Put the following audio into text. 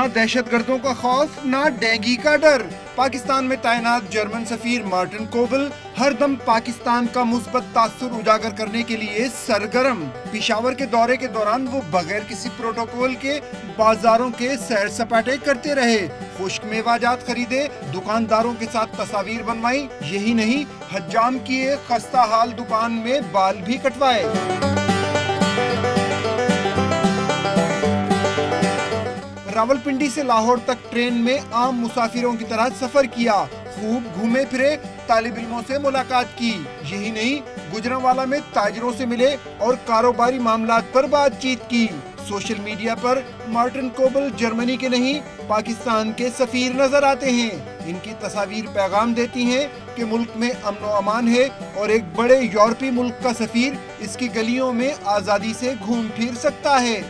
दहशत गर्दों का खौफ, ना डेंगी का डर। पाकिस्तान में तैनात जर्मन सफीर मार्टिन कोबल हरदम पाकिस्तान का मुस्बत तासुर उजागर करने के लिए सरगर्म। पिशावर के दौरे के दौरान वो बगैर किसी प्रोटोकॉल के बाजारों के सैर सपाटे करते रहे, खुश्क मेवाजात खरीदे, दुकानदारों के साथ तस्वीर बनवाई। यही नहीं, हज्जाम की एक खस्ता हाल दुकान में बाल भी कटवाए। रावलपिंडी से लाहौर तक ट्रेन में आम मुसाफिरों की तरह सफर किया, खूब घूमे फिरे, तालिब इल्मों से मुलाकात की। यही नहीं, गुजरांवाला में ताजरों से मिले और कारोबारी मामलात पर बातचीत की। सोशल मीडिया पर मार्टिन कोबल जर्मनी के नहीं, पाकिस्तान के सफीर नजर आते हैं। इनकी तस्वीर पैगाम देती हैं कि मुल्क में अमन व अमान है और एक बड़े यूरोपीय मुल्क का सफीर इसकी गलियों में आजादी से घूम फिर सकता है।